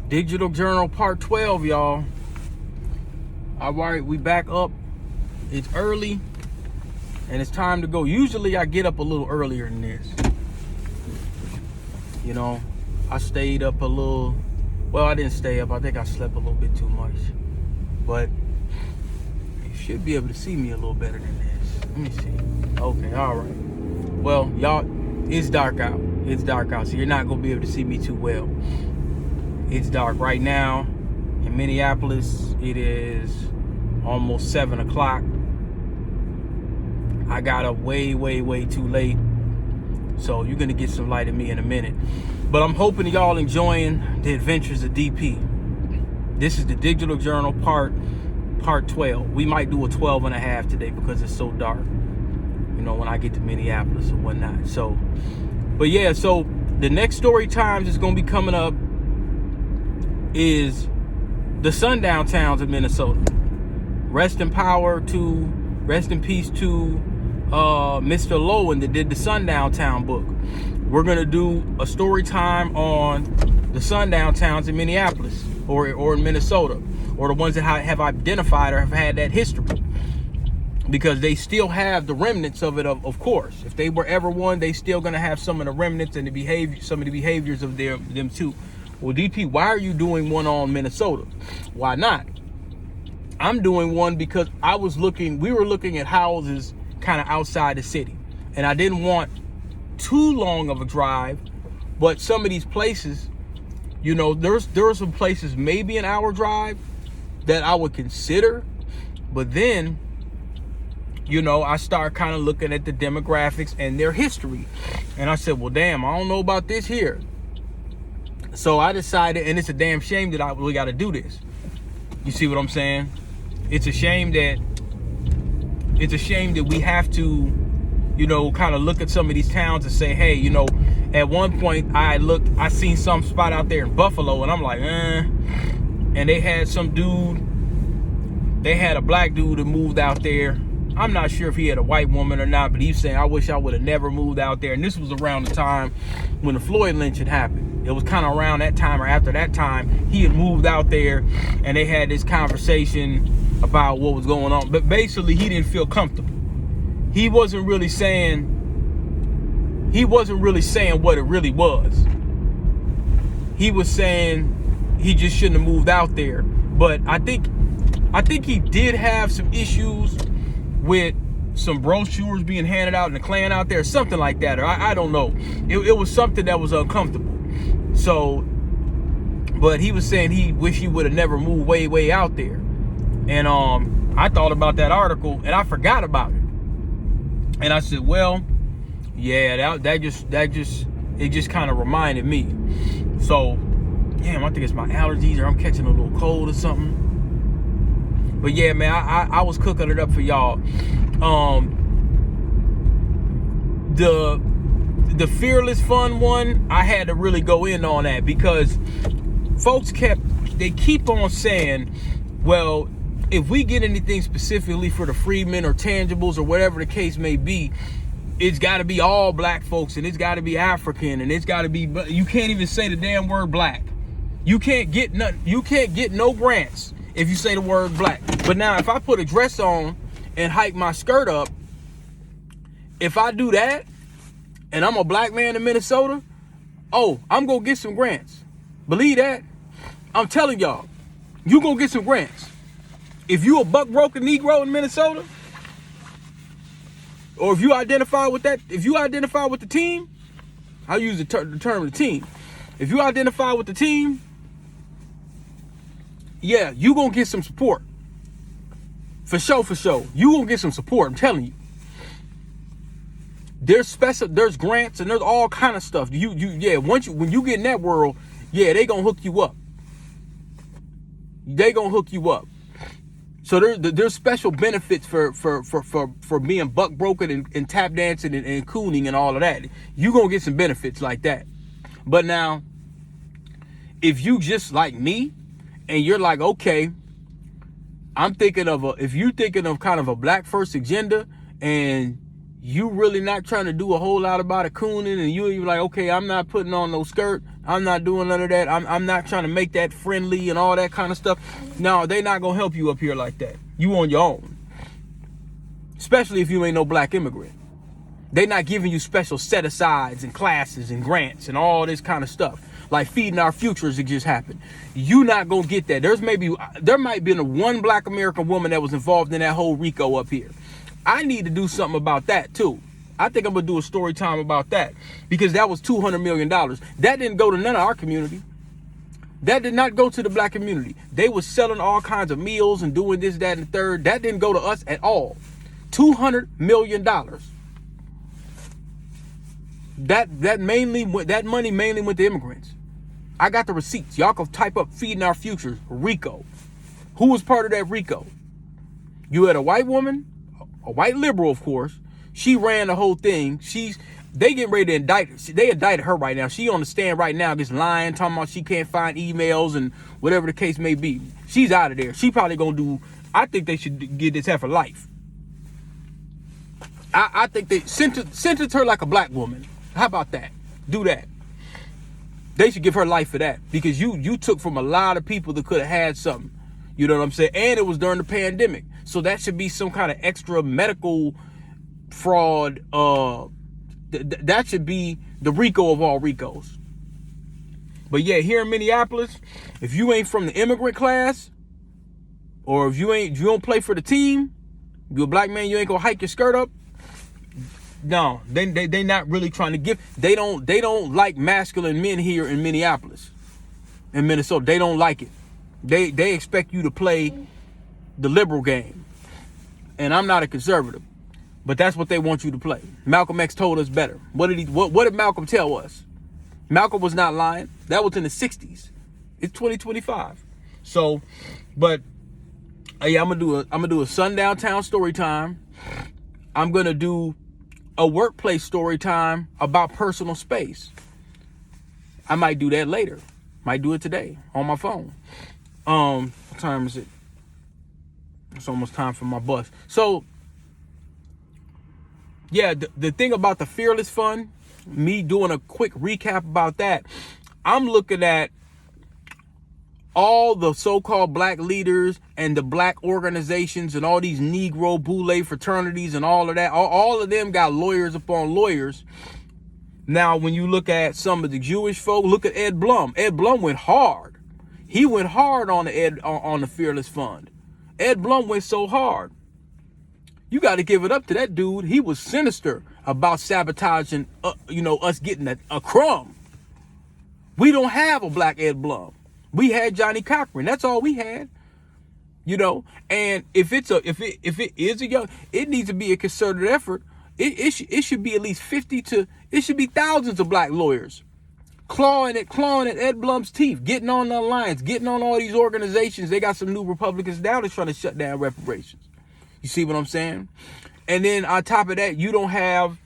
Digital Journal Part 12, y'all. All right, we back up. It's early, and it's time to go. Usually, I get up a little earlier than this. You know, I stayed up a little. Well, I didn't stay up. I think I slept a little bit too much. But you should be able to see me a little better than this. Let me see. Okay, all right. Well, y'all, it's dark out. It's dark out, so you're not going to be able to see me too well. It's dark right now in Minneapolis. It is almost 7 o'clock. I got up way too late. So you're going to get some light of me in a minute. But I'm hoping y'all enjoying the adventures of DP. This is the Digital Journal Part 12. We might do a 12 and a half today because it's so dark. You know, when I get to Minneapolis or whatnot. So, but yeah, so the next Storytimes is going to be coming up is the sundown towns of Minnesota. Rest in peace to Mr. Lowen that did the Sundown Town book. We're gonna do a story time on the sundown towns in Minneapolis or in Minnesota, or the ones that have identified or have had that history, because they still have the remnants of it. Of course, if they were ever one, they still gonna have some of the remnants and some of the behaviors of them too. Well, DP, why are you doing one on Minnesota? Why not? I'm doing one because we were looking at houses kind of outside the city, and I didn't want too long of a drive, but some of these places, you know, there are some places maybe an hour drive that I would consider, but then, you know, I start kind of looking at the demographics and their history, and I said, well, damn, I don't know about this here. So I decided, and it's a damn shame that we got to do this. You see what I'm saying? It's a shame that we have to, you know, kind of look at some of these towns and say, hey, you know, at one point I seen some spot out there in Buffalo, and I'm like, and they had a black dude that moved out there. I'm not sure if he had a white woman or not, but he's saying, I wish I would have never moved out there. And this was around the time when the Floyd lynch had happened. It was kind of around that time or after that time. He had moved out there, and they had this conversation about what was going on. But basically, he didn't feel comfortable. He wasn't really saying what it really was. He was saying he just shouldn't have moved out there. But I think he did have some issues with some brochures being handed out in the Klan out there, something like that, or I don't know. It was something that was uncomfortable. So, but he was saying he wished he would have never moved way out there. And I thought about that article and I forgot about it. And I said, well, yeah, it just kind of reminded me. So, damn, I think it's my allergies or I'm catching a little cold or something. But yeah, man, I was cooking it up for y'all. The Fearless Fun one, I had to really go in on that because folks keep on saying, well, if we get anything specifically for the freedmen or tangibles or whatever the case may be, it's got to be all black folks and it's got to be African and it's got to be, you can't even say the damn word black. You can't get nothing. You can't get no grants if you say the word black. But now if I put a dress on and hike my skirt up, if I do that and I'm a black man in Minnesota, oh, I'm going to get some grants. Believe that. I'm telling y'all, you going to get some grants. If you a buck broken Negro in Minnesota, or if you identify with the team, I'll use the term the team. If you identify with the team, yeah, you gonna get some support. For sure. You gonna get some support, I'm telling you. There's grants and there's all kind of stuff. When you get in that world, yeah, they gonna hook you up. So there's special benefits for being buck broken and tap dancing and cooning and all of that. You gonna get some benefits like that. But now, if you just like me, and you're like, okay, if you're thinking of kind of a black first agenda, and you really not trying to do a whole lot about it cooning, and you're like, okay, I'm not putting on no skirt, I'm not doing none of that, I'm not trying to make that friendly and all that kind of stuff. No, they not gonna help you up here like that. You on your own. Especially if you ain't no black immigrant. They not giving you special set-asides and classes and grants and all this kind of stuff. Like Feeding Our Futures, it just happened. You not gonna get that. There might be one black American woman that was involved in that whole RICO up here. I need to do something about that too. I think I'm gonna do a story time about that, because that was $200 million. That didn't go to none of our community. That did not go to the black community. They was selling all kinds of meals and doing this, that, and the third. That didn't go to us at all. $200 million. That money mainly went to immigrants. I got the receipts. Y'all can type up Feeding Our Futures, RICO. Who was part of that RICO? You had a white woman, a white liberal, of course. She ran the whole thing. They getting ready to indict her. They indicted her right now. She on the stand right now, just lying, talking about she can't find emails and whatever the case may be. She's out of there. She probably gonna do. I think they should get this her for life. I think they sentence her like a black woman. How about that? Do that. They should give her life for that, because you took from a lot of people that could have had something. You know what I'm saying? And it was during the pandemic. So that should be some kind of extra medical fraud. That should be the RICO of all RICOs. But yeah, here in Minneapolis, if you ain't from the immigrant class, or if you don't play for the team, you're a black man, you ain't gonna hike your skirt up. No, they not really trying to give. They don't like masculine men here in Minneapolis, in Minnesota. They don't like it. They expect you to play the liberal game, and I'm not a conservative, but that's what they want you to play. Malcolm X told us better. What did Malcolm tell us? Malcolm was not lying. That was in the 60s. It's 2025. So, but yeah, I'm gonna do a sundown town story time. I'm gonna do a workplace story time about personal space. I might do that later. Might do it today on my phone. What time is it? It's almost time for my bus. So, yeah, the thing about the Fearless Fund, me doing a quick recap about that, I'm looking at all the so-called black leaders and the black organizations and all these Negro Boule fraternities and all of that. All of them got lawyers upon lawyers. Now, when you look at some of the Jewish folk, look at Ed Blum. Ed Blum went hard. He went hard on the Fearless Fund. Ed Blum went so hard. You got to give it up to that dude. He was sinister about sabotaging, us getting a crumb. We don't have a black Ed Blum. We had Johnny Cochran. That's all we had. And if it is a young, it needs to be a concerted effort. It should be at least 50 to, it should be thousands of black lawyers clawing at Ed Blum's teeth, getting on the alliance, getting on all these organizations. They got some new Republicans now that's trying to shut down reparations. You see what I'm saying? And then on top of that, you don't have,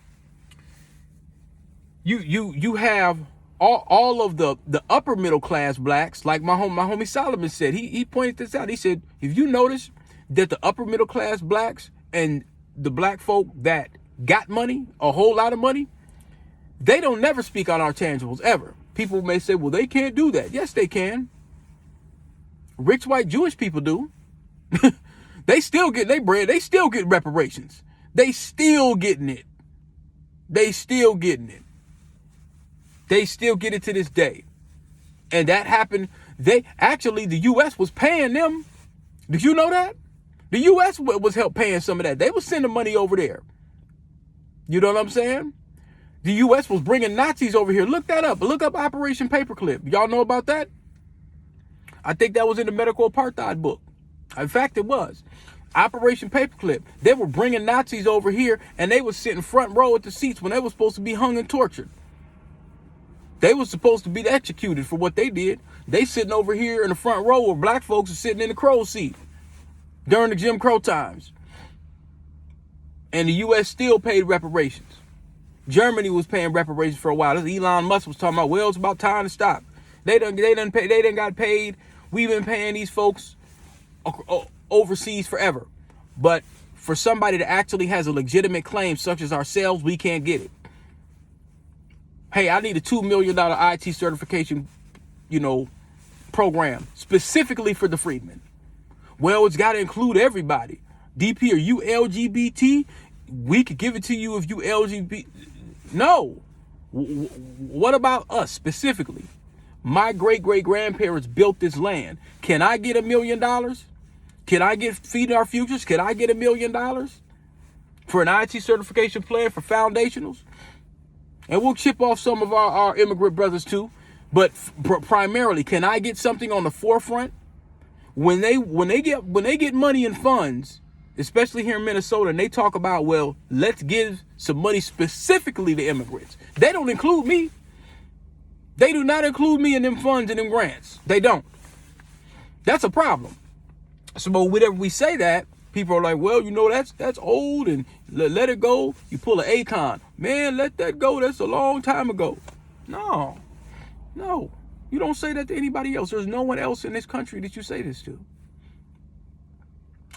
you have all of the upper middle class blacks, like my homie Solomon said. He pointed this out. He said, if you notice that the upper middle class blacks and the black folk that got money, a whole lot of money, they don't never speak on our tangibles ever. People may say, well, they can't do that. Yes, they can. Rich white Jewish people do. They still get their bread. They still get reparations. They still getting it. They still getting it. They still get it to this day. And that happened. The U.S. was paying them. Did you know that? The U.S. was help paying some of that. They was sending money over there. You know what I'm saying? The U.S. was bringing Nazis over here. Look that up. Look up Operation Paperclip. Y'all know about that? I think that was in the medical apartheid book. In fact, it was. Operation Paperclip. They were bringing Nazis over here, and they were sitting front row at the seats when they were supposed to be hung and tortured. They were supposed to be executed for what they did. They sitting over here in the front row where black folks are sitting in the crow seat during the Jim Crow times. And the U.S. still paid reparations. Germany was paying reparations for a while. Elon Musk was talking about, well, it's about time to stop. They done got paid. We've been paying these folks overseas forever. But for somebody that actually has a legitimate claim, such as ourselves, we can't get it. Hey, I need a $2 million IT certification, program specifically for the freedmen. Well, it's got to include everybody. DP, are you LGBT? We could give it to you if you LGBT. No. What about us specifically? My great-great-grandparents built this land. Can I get $1 million? Can I get Feeding Our Futures? Can I get $1 million for an IT certification plan for foundationals? And we'll chip off some of our immigrant brothers too. But primarily, can I get something on the forefront? When they get money and funds, especially here in Minnesota, and they talk about, well, let's give some money specifically to immigrants. They don't include me. They do not include me in them funds and them grants. They don't. That's a problem. So whenever we say that, people are like, well, that's old and let it go. You pull an Akon. Man, let that go. That's a long time ago. No. You don't say that to anybody else. There's no one else in this country that you say this to.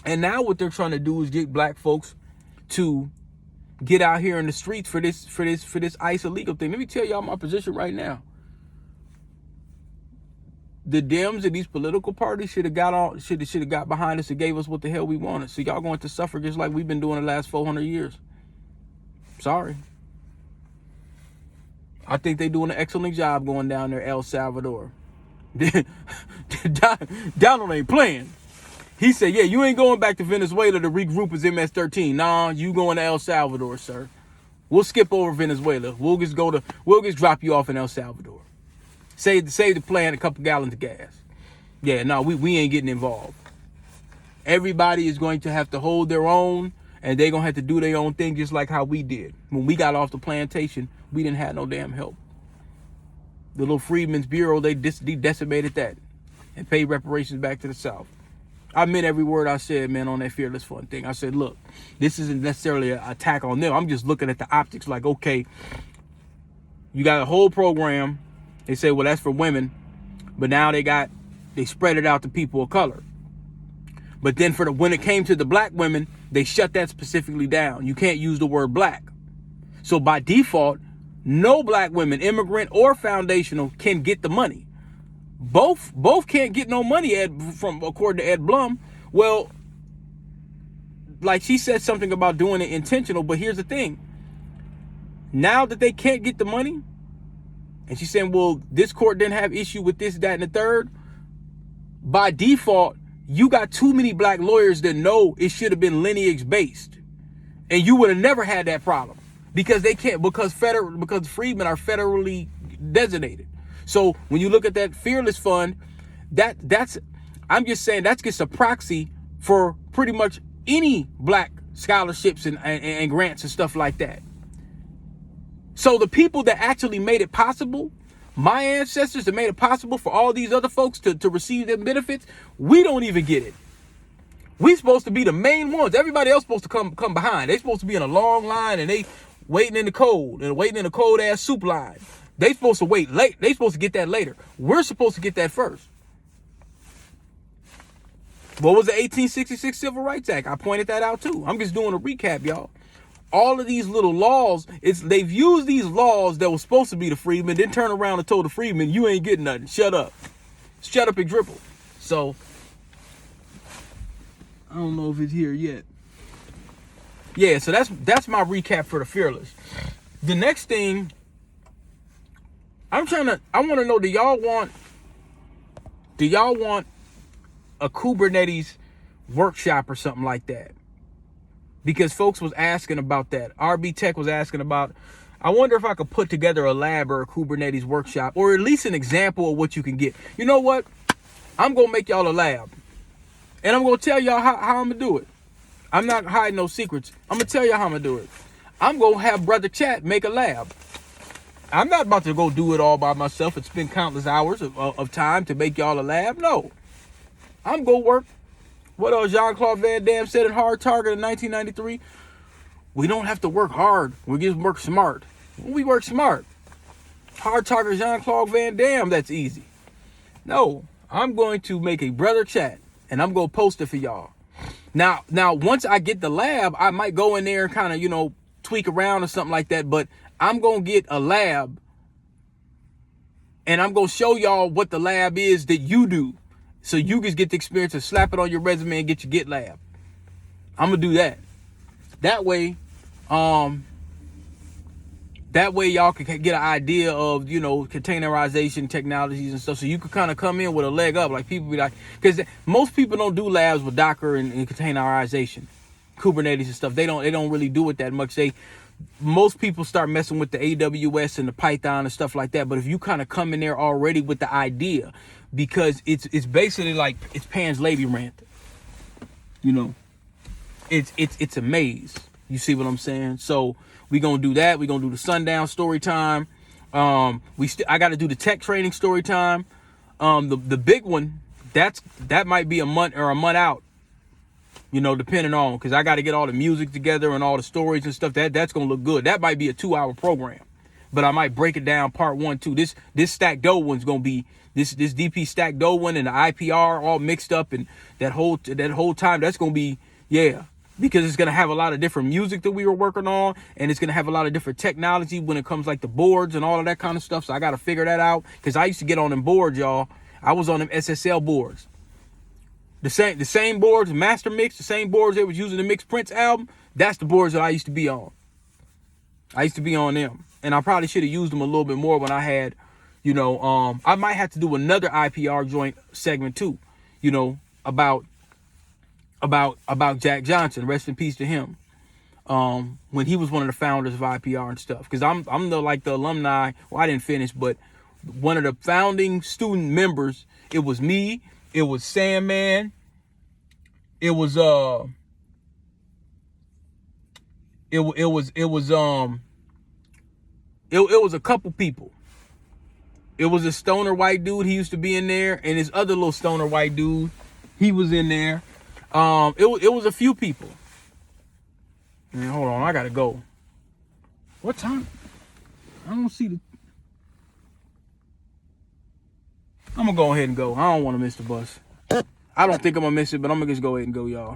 And now what they're trying to do is get black folks to get out here in the streets for this ICE illegal thing. Let me tell y'all my position right now. The Dems and these political parties should have got behind us and gave us what the hell we wanted. So y'all going to suffer just like we've been doing the last 400 years. Sorry. I think they're doing an excellent job going down there, El Salvador. Donald ain't playing. He said, yeah, you ain't going back to Venezuela to regroup as MS-13. Nah, you going to El Salvador, sir. We'll skip over Venezuela. We'll just drop you off in El Salvador. Save the plant a couple gallons of gas. Yeah, no, we ain't getting involved. Everybody is going to have to hold their own, and they're going to have to do their own thing just like how we did. When we got off the plantation, we didn't have no damn help. The little Freedmen's Bureau, they decimated that and paid reparations back to the South. I meant every word I said, man, on that Fearless Fund thing. I said, look, this isn't necessarily an attack on them. I'm just looking at the optics like, okay, you got a whole program. They say, well, that's for women. But now they spread it out to people of color. But then when it came to the black women, they shut that specifically down. You can't use the word black. So by default, no black women, immigrant or foundational, can get the money. Both can't get no money, according to Ed Blum. Well, like she said something about doing it intentional, but here's the thing. Now that they can't get the money, and she's saying, well, this court didn't have issue with this, that, and the third. By default, you got too many black lawyers that know it should have been lineage based. And you would have never had that problem. Because they can't, because freedmen are federally designated. So when you look at that Fearless Fund, I'm just saying that's just a proxy for pretty much any black scholarships and grants and stuff like that. So the people that actually made it possible, my ancestors that made it possible for all these other folks to receive their benefits, we don't even get it. We supposed to be the main ones. Everybody else supposed to come behind. They supposed to be in a long line and they waiting in the cold and waiting in a cold ass soup line. They supposed to wait late. They supposed to get that later. We're supposed to get that first. What was the 1866 Civil Rights Act? I pointed that out too. I'm just doing a recap, y'all. All of these little laws, they've used these laws that were supposed to be the freedmen, then turn around and told the freedmen, you ain't getting nothing. Shut up. Shut up and dribble. So, I don't know if it's here yet. Yeah, so that's my recap for the Fearless. The next thing, I want to know, do y'all want a Kubernetes workshop or something like that? Because folks was asking about that. RB Tech was asking about, I wonder if I could put together a lab or a Kubernetes workshop, or at least an example of what you can get. You know what? I'm going to make y'all a lab. And I'm going to tell y'all how I'm going to do it. I'm not hiding no secrets. I'm going to tell y'all how I'm going to do it. I'm going to have Brother Chat make a lab. I'm not about to go do it all by myself and spend countless hours of time to make y'all a lab. No. I'm going to work. What Jean-Claude Van Damme said in Hard Target in 1993? We don't have to work hard. We just work smart. We work smart. Hard Target Jean-Claude Van Damme, that's easy. No, I'm going to make a Brother Chat, and I'm going to post it for y'all. Now, once I get the lab, I might go in there and kind of, you know, tweak around or something like that. But I'm going to get a lab and I'm going to show y'all what the lab is that you do. So you just get the experience to slap it on your resume and get your Git lab. I'm going to do that. That way y'all can get an idea of, you know, containerization technologies and stuff. So you could kind of come in with a leg up. Like people be like, because most people don't do labs with Docker and containerization, Kubernetes and stuff. They don't really do it that much. Most people start messing with the AWS and the Python and stuff like that. But if you kind of come in there already with the idea, because it's basically like it's Pan's Labyrinth, you know, it's a maze. You see what I'm saying? So we gonna do that. We gonna do the sundown story time. I got to do the tech training story time. The big one, that might be a month or a month out. You know, depending on, because I got to get all the music together and all the stories and stuff. That's gonna look good. That might be a 2-hour program, but I might break it down part 1, 2. This Stack Doe one's gonna be this DP Stack Doe one and the IPR all mixed up, and that whole time that's gonna be, yeah. Because it's going to have a lot of different music that we were working on, and it's going to have a lot of different technology when it comes like the boards and all of that kind of stuff. So I got to figure that out, because I used to get on them boards, y'all. I was on them SSL boards. The same boards, Master Mix, the same boards they was using to mix Prince album. That's the boards that I used to be on. I used to be on them, and I probably should have used them a little bit more when I had, you know, I might have to do another IPR joint segment too, you know, about Jack Johnson, rest in peace to him, when he was one of the founders of IPR and stuff. Because I'm the alumni. Well, I didn't finish, but one of the founding student members. It was me. It was Sandman. It was a couple people. It was a stoner white dude. He used to be in there, and this other little stoner white dude, he was in there. It was a few people. Man, hold on, I gotta go. What time? I don't see the. I'm gonna go ahead and go. I don't want to miss the bus. I don't think I'm gonna miss it, but I'm gonna just go ahead and go, y'all.